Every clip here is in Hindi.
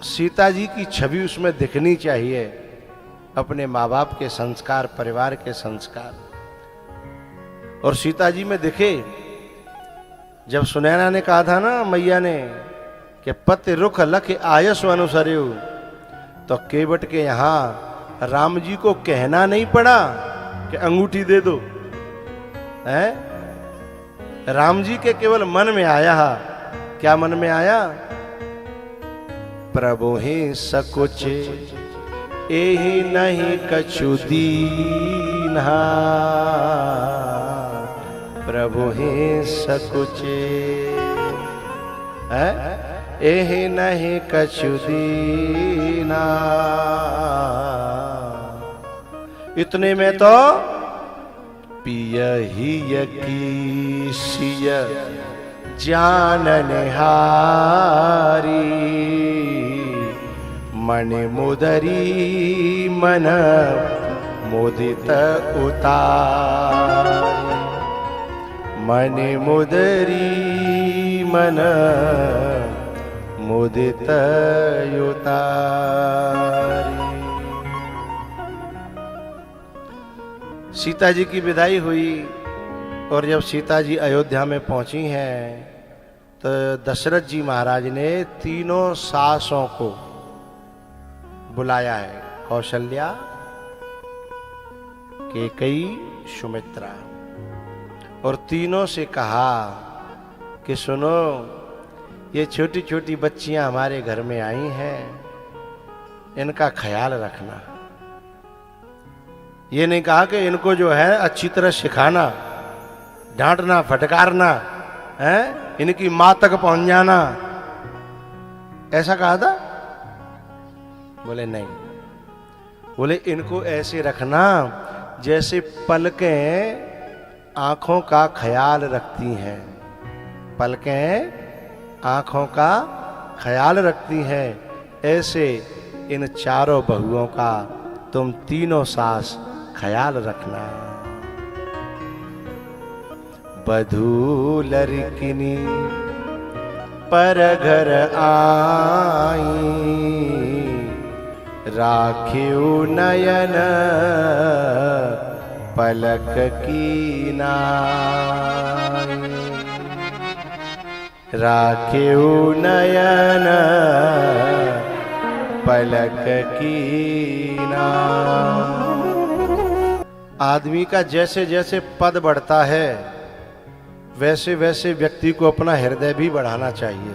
सीता जी की छवि उसमें दिखनी चाहिए, अपने माँ बाप के संस्कार, परिवार के संस्कार, और सीता जी में दिखे। जब सुनैना ने कहा था ना मैया ने कि पति रुख लख आयस अनुसर्यु, तो केवट के यहां राम जी को कहना नहीं पड़ा कि अंगूठी दे दो, है? राम जी के केवल मन में आया। क्या मन में आया? प्रभु ही सकुच एहि नहीं कछु दीन्हा, प्रभु ही सकुच एहि नहीं कछु दीन्हा। इतने में तो पियहि की सिय जानन हारी, मन मुदरी मन मुदित उतार, मन मुदरी मन मुदित उतार। सीता जी की विदाई हुई और जब सीता जी अयोध्या में पहुंची हैं तो दशरथ जी महाराज ने तीनों सासों को बुलाया है, कौशल्या, कैकेयी, सुमित्रा, और तीनों से कहा कि सुनो, ये छोटी छोटी बच्चियां हमारे घर में आई हैं, इनका ख्याल रखना। ये नहीं कहा कि इनको जो है अच्छी तरह सिखाना, डांटना, फटकारना, है, इनकी मां तक पहुंच जाना, ऐसा कहा था? बोले नहीं, बोले इनको ऐसे रखना जैसे पलकें आंखों का ख्याल रखती हैं, पलकें आंखों का ख्याल रखती हैं, ऐसे इन चारों बहुओं का तुम तीनों सास ख्याल रखना। बधू लड़किनी पर घर आई, राखियो नयन पलक की नाई, राखियो नयन पलक की नाई। आदमी का जैसे जैसे पद बढ़ता है वैसे वैसे व्यक्ति को अपना हृदय भी बढ़ाना चाहिए।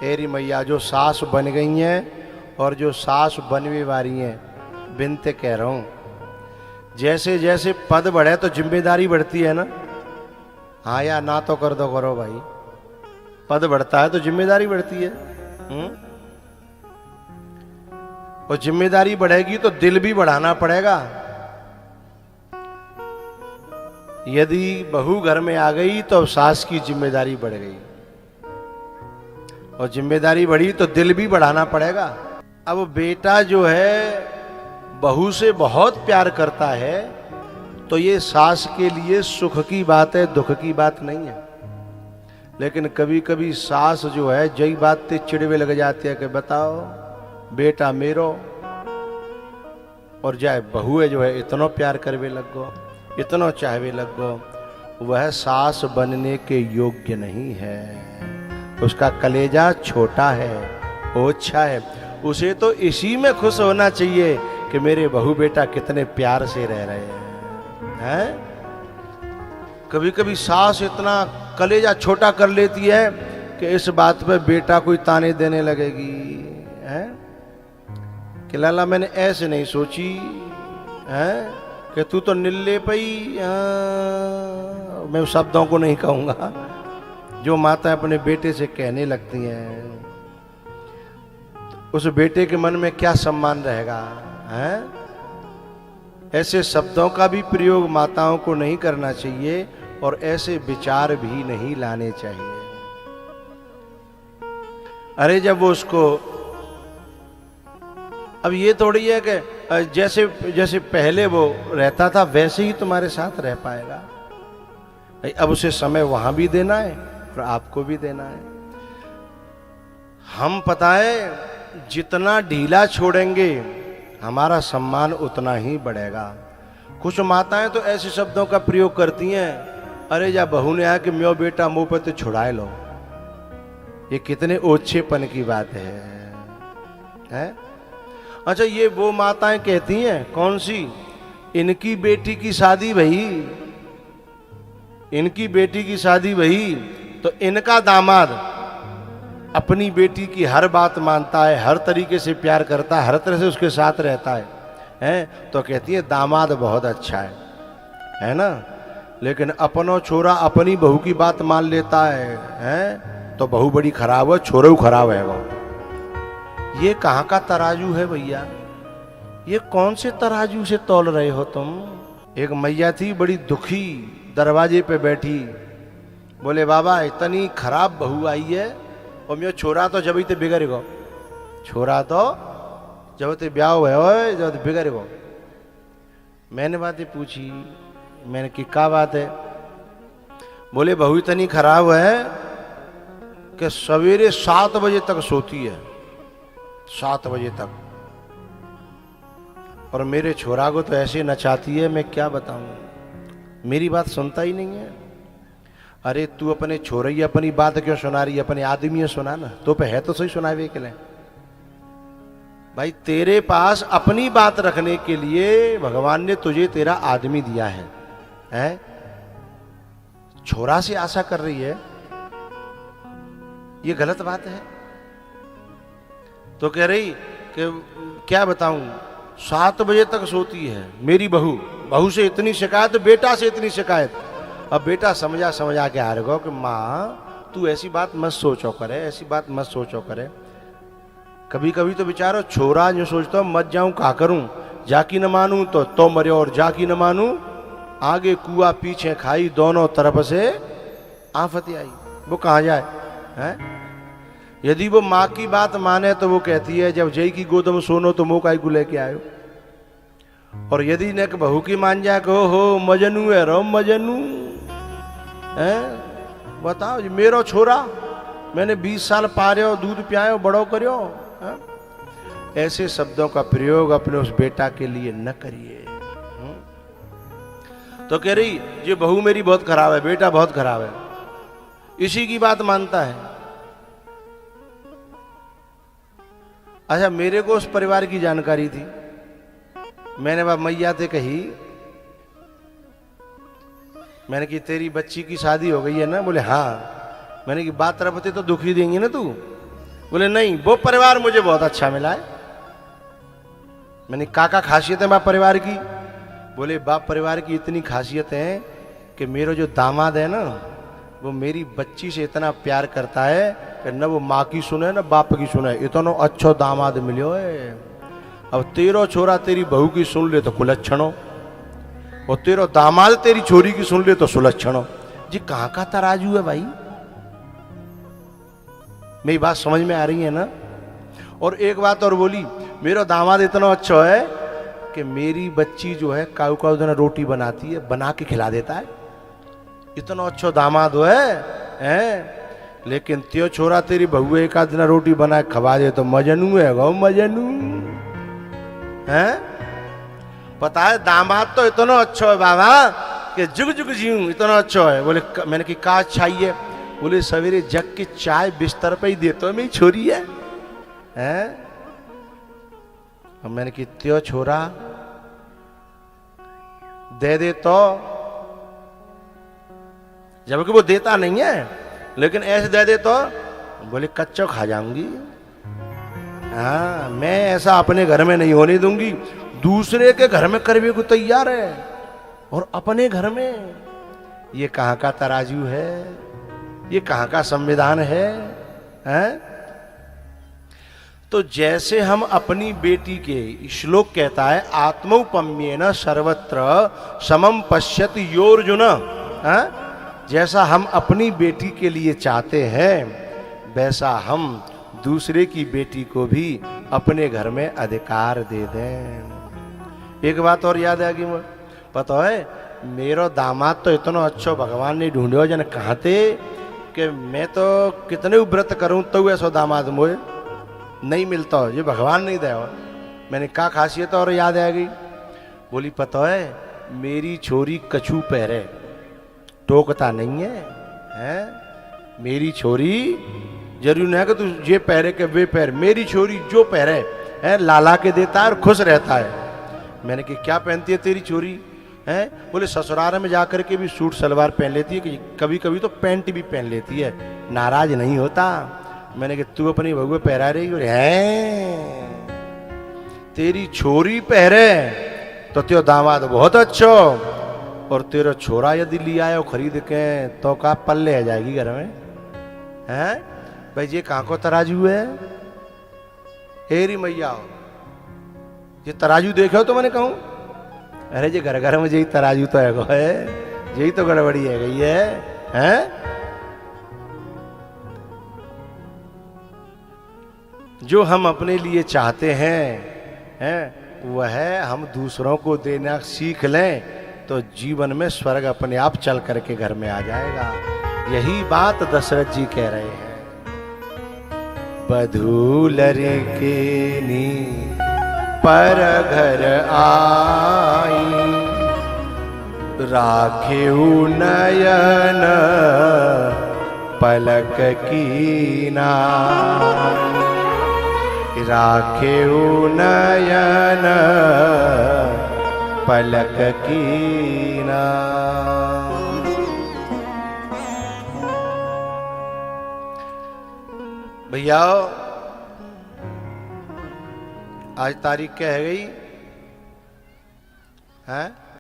एरी मैया जो सास बन गई हैं और जो सास बनने वाली हैं, बिनते कह रहा हूं, जैसे जैसे पद बढ़े तो जिम्मेदारी बढ़ती है ना। हाँ या ना तो कर दो, करो भाई, पद बढ़ता है तो जिम्मेदारी बढ़ती है। और जिम्मेदारी बढ़ेगी तो दिल भी बढ़ाना पड़ेगा। यदि बहू घर में आ गई तो सास की जिम्मेदारी बढ़ गई, और जिम्मेदारी बढ़ी तो दिल भी बढ़ाना पड़ेगा। अब बेटा जो है बहू से बहुत प्यार करता है तो ये सास के लिए सुख की बात है, दुख की बात नहीं है। लेकिन कभी कभी सास जो है जई बात ते चिड़वे लग जाती है कि बताओ बेटा मेरो, और जाए बहू है जो है इतना प्यार करवे लग गो, इतना चाहवे लग गो, वह सास बनने के योग्य नहीं है। उसका कलेजा छोटा है, ओछा है। उसे तो इसी में खुश होना चाहिए कि मेरे बहू बेटा कितने प्यार से रह रहे हैं। कभी कभी सास इतना कलेजा छोटा कर लेती है कि इस बात पे बेटा कोई ताने देने लगेगी, है कि लाला मैंने ऐसे नहीं सोची, है कि तू तो निल्ले पई। मैं शब्दों को नहीं कहूंगा जो माता अपने बेटे से कहने लगती हैं, उस बेटे के मन में क्या सम्मान रहेगा, है? ऐसे शब्दों का भी प्रयोग माताओं को नहीं करना चाहिए और ऐसे विचार भी नहीं लाने चाहिए। अरे जब वो उसको, अब ये थोड़ी है कि जैसे जैसे पहले वो रहता था वैसे ही तुम्हारे साथ रह पाएगा। अब उसे समय वहां भी देना है और आपको भी देना है। हम पता है जितना ढीला छोड़ेंगे हमारा सम्मान उतना ही बढ़ेगा। कुछ माताएं तो ऐसे शब्दों का प्रयोग करती हैं, अरे या बहू ने आया कि म्यो बेटा मुंह पे तो छुड़ाए लो। ये कितने ओछेपन की बात है? अच्छा, ये वो माताएं कहती हैं, कौन सी? इनकी बेटी की शादी भई, इनकी बेटी की शादी भई तो इनका दामाद अपनी बेटी की हर बात मानता है, हर तरीके से प्यार करता है, हर तरह से उसके साथ रहता है? तो कहती है दामाद बहुत अच्छा है ना? लेकिन अपनो छोरा अपनी बहू की बात मान लेता है? तो बहू बड़ी खराब है, छोरा खराब है वो। ये कहाँ का तराजू है भैया? ये कौन से तराजू से तौल रहे हो तुम? एक मैया थी बड़ी दुखी, दरवाजे पे बैठी, बोले बाबा इतनी खराब बहू आई है और मेरा छोरा तो जब ही बिगड़ गो, छोरा तो जब ते ब्याह हुआ जब बिगड़ गो। मैंने बातें पूछी, मैंने कि क्या बात है? बोले बहू इतनी खराब है कि सवेरे 7 बजे तक सोती है, 7 बजे तक, और मेरे छोरा को तो ऐसे नचाती है, मैं क्या बताऊं, मेरी बात सुनता ही नहीं है। अरे तू अपने छोरे अपनी बात क्यों सुना रही है? अपने आदमी सुना ना, तो पे है तो सही सुनावे के लिए। भाई तेरे पास अपनी बात रखने के लिए भगवान ने तुझे तेरा आदमी दिया है? छोरा से आशा कर रही है, ये गलत बात है। तो कह रही कि क्या बताऊं, 7 बजे तक सोती है मेरी बहू, बहू से इतनी शिकायत, बेटा से इतनी शिकायत। अब बेटा समझा के आ रहे कि माँ तू ऐसी बात मत सोचो करे, ऐसी बात मत सोचो करे। कभी कभी तो बेचारो छोरा जो सोचता हूं मत जाऊं का करूं, जाकी न मानूं तो मरे, और जाकी न मानूं आगे कुआ पीछे खाई, दोनों तरफ से आफत आई। वो कहाँ जाए है? यदि वो माँ की बात माने तो वो कहती है जब जय की गोद में सोनो तो मुँह काई को लेके आयो। और यदि न बहू की मान जाए को हो मजनू है रो मजनू है, बताओ मेरो छोरा मैंने 20 साल पार्यो, दूध पियायो, बड़ो करियो। ऐसे शब्दों का प्रयोग अपने उस बेटा के लिए न करिए। तो कह रही ये बहू मेरी बहुत खराब है, बेटा बहुत खराब है, इसी की बात मानता है। अच्छा, मेरे को उस परिवार की जानकारी थी, मैंने बाप मैया से कही, मैंने कि तेरी बच्ची की शादी हो गई है ना? बोले हाँ। मैंने कि बात रखते तो दुखी देंगी ना तू? बोले नहीं, वो परिवार मुझे बहुत अच्छा मिला है। मैंने काका खासियत है बाप परिवार की? बोले बाप परिवार की इतनी खासियत है कि मेरा जो दामाद है ना वो मेरी बच्ची से इतना प्यार करता है कि न वो माँ की सुने न बाप की सुने, इतना अच्छो दामाद मिलो है। अब तेरो छोरा तेरी बहू की सुन ले तो कुलच्छणो, और तेरो दामाद तेरी छोरी की सुन ले तो सुलक्षणो। जी कहाँ का तराजू है भाई? मेरी बात समझ में आ रही है ना? और एक बात और बोली, मेरा दामाद इतना अच्छा है कि मेरी बच्ची जो है काऊ काऊ दिन रोटी बनाती है, बना के खिला देता है, इतना अच्छा दामाद है? लेकिन त्यो छोरा तेरी बहू एक आध दिन रोटी बना के खवा दे तो मजनू है गो, मजनू है। पता है दामाद तो इतना अच्छा है बाबा कि जुग जुग जीऊं, इतना अच्छा है। बोले मैंने कि का चाहिए? बोले सवेरे जग की चाय बिस्तर पे ही देता है, मेरी छोरी है? और मैंने कि त्यो छोरा दे दे तो, जबकि वो देता नहीं है, लेकिन ऐसे दे दे तो बोले कच्चो खा जाऊंगी। हाँ, मैं ऐसा अपने घर में नहीं होने दूंगी। दूसरे के घर में करने को तैयार है और अपने घर में, ये कहाँ का तराजू है? ये कहाँ का संविधान है? तो जैसे हम अपनी बेटी के, श्लोक कहता है आत्मौपम्येन सर्वत्र समम पश्यति योर्जुन, जैसा हम अपनी बेटी के लिए चाहते हैं वैसा हम दूसरे की बेटी को भी अपने घर में अधिकार दे दें। एक बात और याद है कि पता है, मेरो दामाद तो इतना अच्छा भगवान ने ढूंढो जन कहाँ थे कि मैं तो कितने व्रत करूं तो ऐसा दामाद मुझे नहीं मिलता हो, ये भगवान नहीं दया। मैंने कहा खासियत और याद आ गई। बोली पता है मेरी छोरी कछू पहरे, टोकता नहीं है, हैं? मेरी छोरी जरूर नहीं है कि तू ये पहरे के वे पहर, मेरी छोरी जो पहरे है लाला के देता है और खुश रहता है। मैंने कहा क्या पहनती है तेरी छोरी? है बोले ससुराल में जाकर के भी सूट सलवार पहन लेती है, कि कभी कभी तो पैंट भी पहन लेती है, नाराज नहीं होता। मैंने कहा तू अपनी बहू पहरा रही हो? है तेरी छोरी पहरे तो त्यो दामाद बहुत अच्छो, और तेरा छोरा यदि लिया है खरीद के तो का पल्ले आ जाएगी घर में। हैं भाई ये कहाँ को तराजू है? हेरी मैया ये तराजू देखे हो तो मैंने कहूं अरे ये घर घर में यही तराजू तो है, यही तो गड़बड़ी है गई है, हैं? जो हम अपने लिए चाहते हैं वह हम दूसरों को देना सीख लें तो जीवन में स्वर्ग अपने आप चल करके घर में आ जाएगा। यही बात दशरथ जी कह रहे हैं। बधूलर के नी पर घर आई, राखेऊ नयन पलक कीना, राखेऊ नयन पलक कीना। भैया आज तारीख क्या है गई? हैं